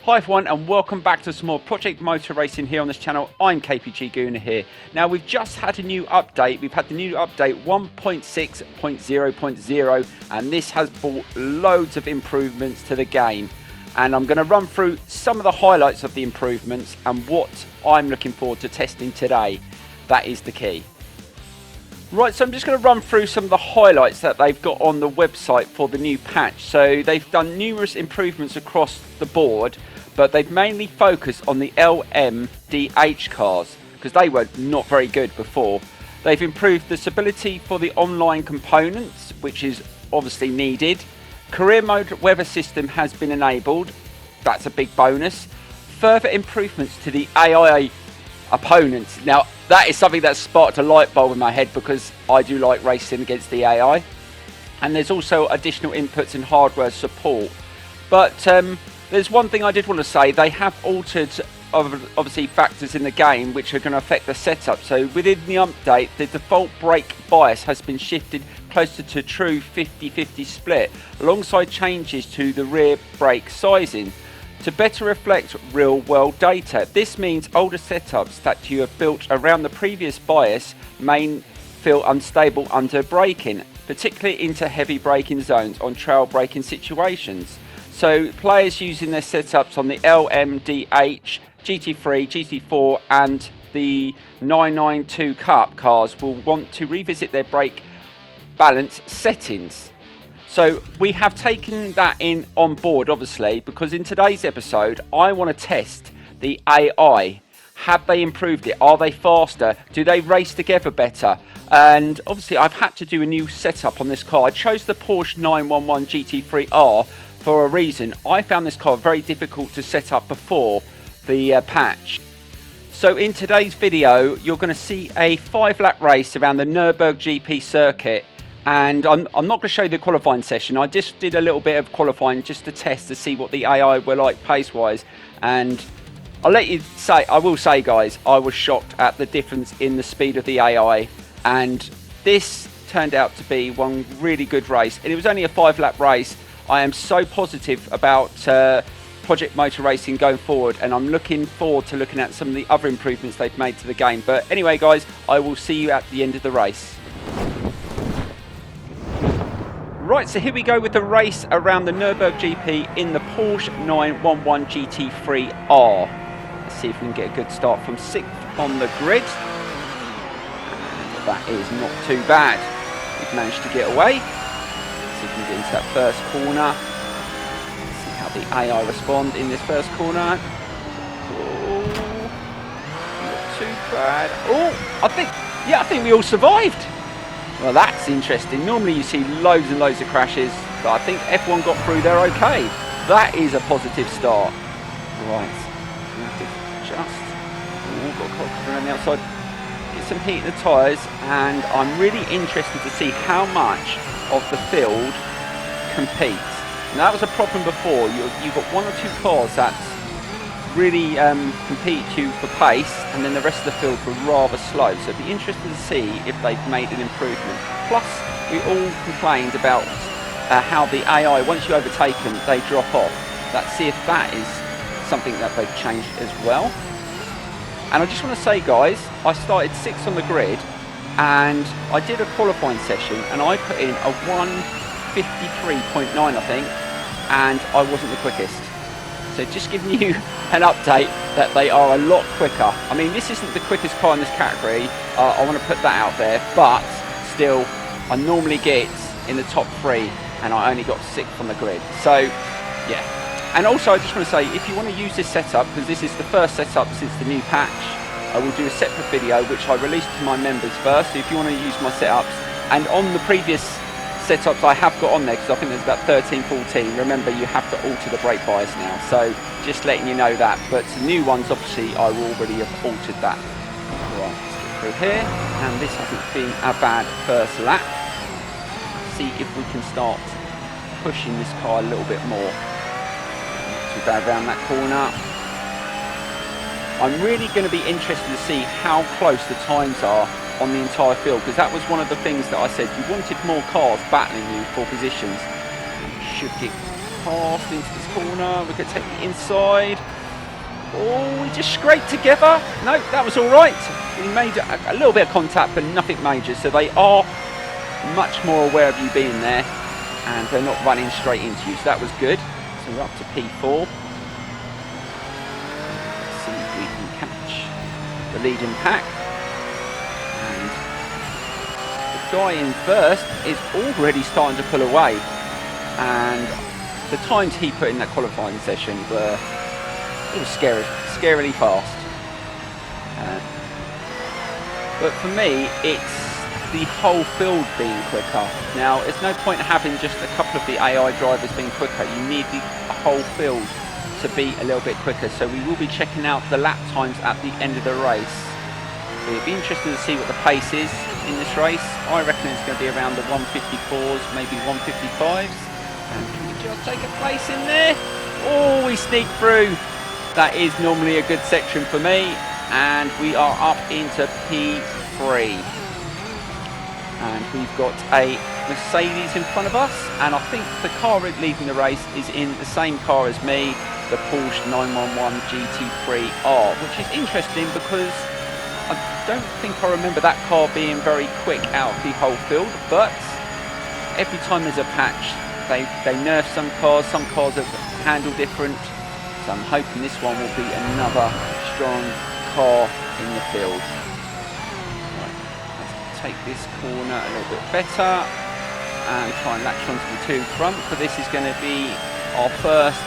Hi everyone and welcome back to some more Project Motor Racing here on this channel. I'm KPG Gooner here. Now we've just had a new update. We've had the new update 1.6.0.0 and this has brought loads of improvements to the game. And I'm going to run through some of the highlights of the improvements and what I'm looking forward to testing today. That is the key. Right, so I'm just going to run through some of the highlights that they've got on the website for the new patch. So they've done numerous improvements across the board, but they've mainly focused on the LMDH cars because they were not very good before. They've improved the stability for the online components, which is obviously needed. Career mode weather system has been enabled. That's a big bonus. Further improvements to the AI opponents. Now, that is something that sparked a light bulb in my head because I do like racing against the AI. And there's also additional inputs and hardware support. But there's one thing I did want to say. They have altered, obviously, factors in the game which are going to affect the setup. So within the update, the default brake bias has been shifted closer to true 50-50 split, alongside changes to the rear brake sizing to better reflect real-world data. This means older setups that you have built around the previous bias may feel unstable under braking, particularly into heavy braking zones on trail braking situations. So players using their setups on the LMDH, GT3, GT4 and the 992 Cup cars will want to revisit their brake balance settings. So we have taken that in on board, obviously, because in today's episode, I want to test the AI. Have they improved it? Are they faster? Do they race together better? And obviously, I've had to do a new setup on this car. I chose the Porsche 911 GT3R for a reason. I found this car very difficult to set up before the patch. So in today's video, you're going to see a 5-lap race around the Nurburgring GP circuit. And I'm not going to show you the qualifying session. I just did a little bit of qualifying just to test to see what the AI were like pace-wise. And I will say, guys, I was shocked at the difference in the speed of the AI. And this turned out to be one really good race. And it was only a 5-lap race. I am so positive about Project Motor Racing going forward. And I'm looking forward to looking at some of the other improvements they've made to the game. But anyway, guys, I will see you at the end of the race. Right, so here we go with the race around the Nurburgring GP in the Porsche 911 GT3R. Let's see if we can get a good start from 6th on the grid. And that is not too bad. We've managed to get away. Let's see if we can get into that first corner. Let's see how the AI respond in this first corner. Oh, not too bad. Oh, I think we all survived. Well, that's interesting. Normally you see loads and loads of crashes, but I think F1 got through there okay. That is a positive start. Right, we have to just... Oh, got caught around the outside. Get some heat in the tyres, and I'm really interested to see how much of the field competes. Now, that was a problem before. You've got one or two cars that really compete you for pace, and then the rest of the field were rather slow. So it'd be interesting to see if they've made an improvement. Plus, we all complained about how the AI, once you overtake them, they drop off. Let's see if that is something that they've changed as well. And I just want to say, guys, I started 6th on the grid, and I did a qualifying session, and I put in a 1:53.9, I think, and I wasn't the quickest. So just giving you an update that they are a lot quicker. I mean, this isn't the quickest car in this category. I want to put that out there. But still, I normally get in the top 3 and I only got 6th on the grid. So, yeah. And also, I just want to say, if you want to use this setup, because this is the first setup since the new patch, I will do a separate video which I released to my members first. So if you want to use my setups, and on the previous setups I have got on there, because I think there's about 13, 14. Remember, you have to alter the brake bias now, so just letting you know that. But the new ones, obviously, I will already have altered that. Right, let's get through here, and this hasn't been a bad first lap. See if we can start pushing this car a little bit more. Not too bad around that corner. I'm really going to be interested to see how close the times are on the entire field, because that was one of the things that I said. You wanted more cars battling you for positions. You should get past into this corner. We're going to take the inside. Oh, we just scraped together. No, that was all right. We made a little bit of contact, but nothing major. So they are much more aware of you being there, and they're not running straight into you. So that was good. So we're up to P4. Let's see if we can catch the leading pack. And the guy in first is already starting to pull away. And the times he put in that qualifying session were, it was scarily fast. But for me, it's the whole field being quicker. Now, there's no point having just a couple of the AI drivers being quicker. You need the whole field to be a little bit quicker. So we will be checking out the lap times at the end of the race. It'll be interesting to see what the pace is in this race. I reckon it's going to be around the 154s, maybe 155s. And can we just take a place in there? Oh, we sneak through. That is normally a good section for me. And we are up into P3. And we've got a Mercedes in front of us. And I think the car leading the race is in the same car as me, the Porsche 911 GT3R, which is interesting because I don't think I remember that car being very quick out of the whole field. But every time there's a patch, they nerf some cars are handled different. So I'm hoping this one will be another strong car in the field. Right, let's take this corner a little bit better and try and latch onto the two front. But this is going to be our first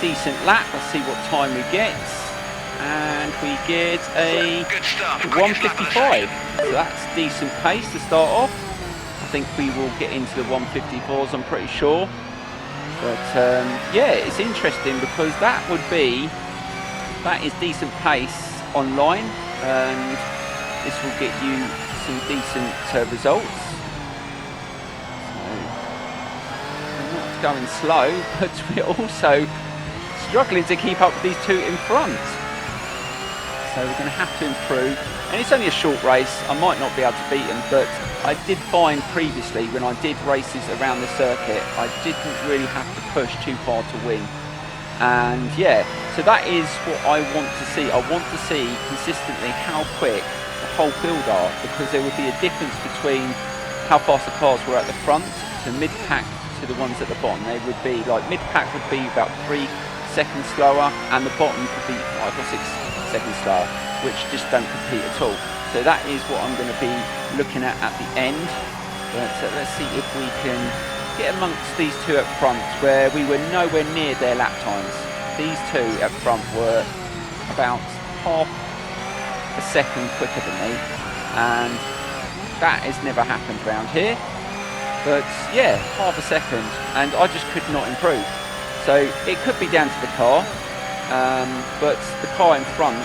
decent lap. Let's see what time we get. And we get a 155. So that's decent pace to start off. I think we will get into the 154s, I'm pretty sure. But yeah, it's interesting because that is decent pace online, and this will get you some decent results. So we're not going slow, but we're also struggling to keep up with these two in front. So we're going to have to improve. And it's only a short race. I might not be able to beat them, but I did find previously when I did races around the circuit, I didn't really have to push too far to win. And yeah, so that is what I want to see. I want to see consistently how quick the whole field are, because there would be a difference between how fast the cars were at the front to mid-pack to the ones at the bottom. They would be like, mid-pack would be about 3 seconds slower, and the bottom could be 5 or 6 seconds slower, which just don't compete at all. So that is what I'm going to be looking at the end. But let's see if we can get amongst these two up front, where we were nowhere near their lap times. These two up front were about half a second quicker than me, and that has never happened around here. But yeah, half a second, and I just could not improve. So it could be down to the car, but the car in front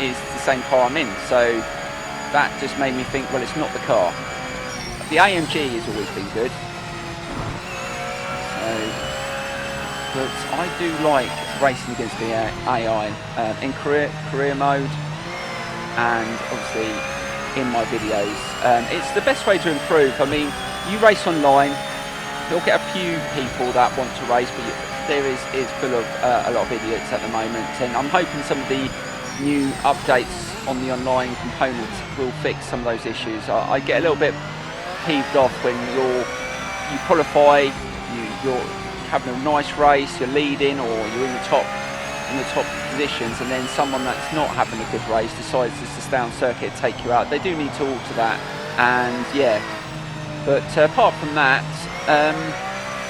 is the same car I'm in, so that just made me think, well, it's not the car. The AMG has always been good. But I do like racing against the AI in career mode, and obviously in my videos. It's the best way to improve. I mean, you race online, you'll get a few people that want to race, but there is full of a lot of idiots at the moment, and I'm hoping some of the new updates on the online components will fix some of those issues. I get a little bit peeved off when you qualify, you're having a nice race, you're leading, or you're in the top positions, and then someone that's not having a good race decides just to stay on circuit and take you out. They do need to alter that, and yeah. But apart from that,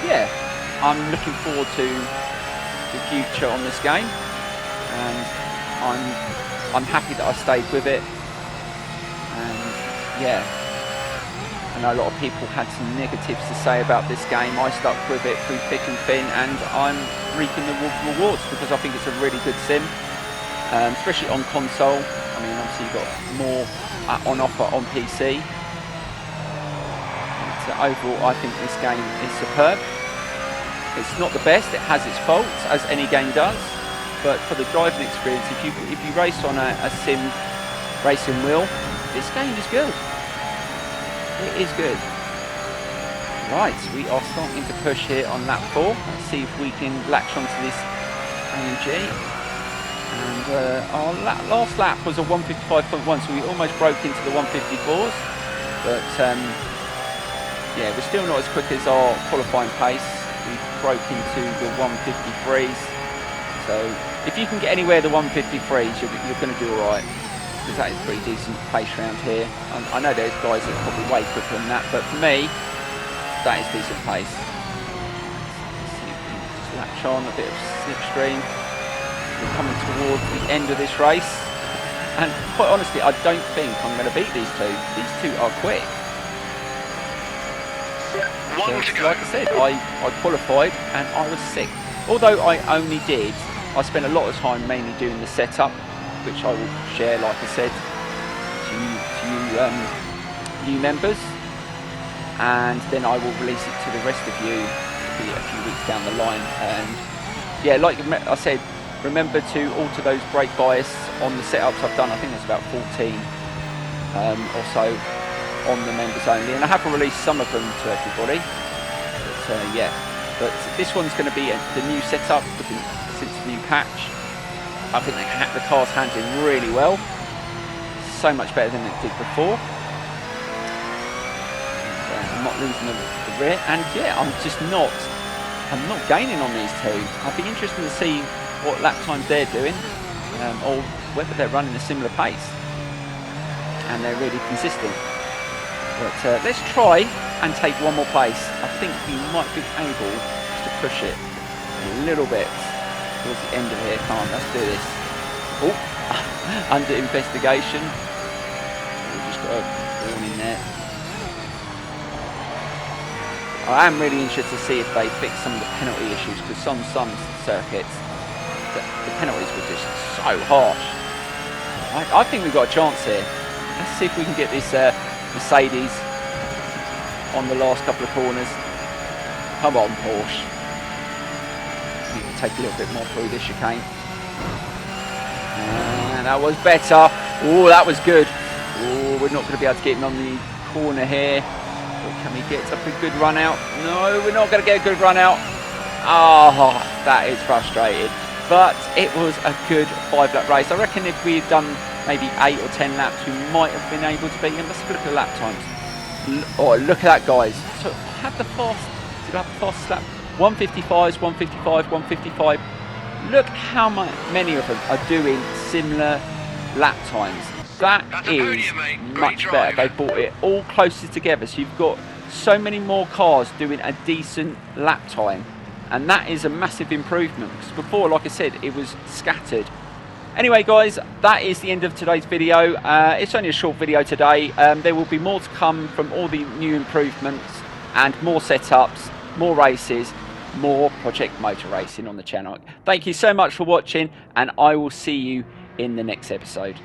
yeah, I'm looking forward to the future on this game, and I'm happy that I stayed with it. And yeah, I know a lot of people had some negatives to say about this game. I stuck with it through thick and thin, and I'm reaping the rewards because I think it's a really good sim, especially on console. I mean, obviously you've got more on offer on PC. So overall, I think this game is superb. It's not the best, it has its faults, as any game does, but for the driving experience, if you race on a sim racing wheel, this game is good. It is good. Right, we are starting to push here on lap 4. Let's see if we can latch onto this AMG. And our last lap was a 155.1, so we almost broke into the 154s. But yeah, we're still not as quick as our qualifying pace. We broke into the 153s. So if you can get anywhere the 153s, you're going to do alright. Because that is pretty decent pace round here. I know there's guys that are probably way quicker than that, but for me, that is decent pace. Let's see if we can just latch on a bit of slipstream. We're coming towards the end of this race. And quite honestly, I don't think I'm going to beat these two. These two are quick. So, like I said, I qualified and I was sick. Although I spent a lot of time mainly doing the setup, which I will share, like I said, to you members. And then I will release it to the rest of you a few weeks down the line. And yeah, like I said, remember to alter those brake bias on the setups I've done. I think there's about 14 or so on the members only, and I have released some of them to everybody. But yeah, but this one's going to be the new setup since the new patch. I think the car's handling really well, so much better than it did before. I'm not losing the rear, and yeah, I'm not gaining on these two. I'd be interested to see what lap times they're doing, or whether they're running a similar pace, and they're really consistent. But let's try and take one more place. I think we might be able to push it a little bit towards the end of here. Come on, let's do this. Oh, under investigation. We've just got a warning there. I am really interested to see if they fix some of the penalty issues, because some circuits, the penalties were just so harsh. I think we've got a chance here. Let's see if we can get this Mercedes on the last couple of corners. Come on, Porsche. We can take a little bit more through this chicane. And that was better. Oh, that was good. Oh, we're not going to be able to get him on the corner here. Can we get a good run out? No, we're not going to get a good run out. Oh, that is frustrating. But it was a good 5-lap race. I reckon if we had done maybe 8 or 10 laps, we might have been able to beat him. Let's have a look at the lap times. Oh, look at that, guys. So I had the fastest lap. 155s, 155, 155. Look how many of them are doing similar lap times. That is much better. They brought it all closer together, so you've got so many more cars doing a decent lap time, and that is a massive improvement, because before, like I said, it was scattered. Anyway, guys, that is the end of today's video. It's only a short video today. There will be more to come from all the new improvements and more setups, more races, more Project Motor Racing on the channel. Thank you so much for watching, and I will see you in the next episode.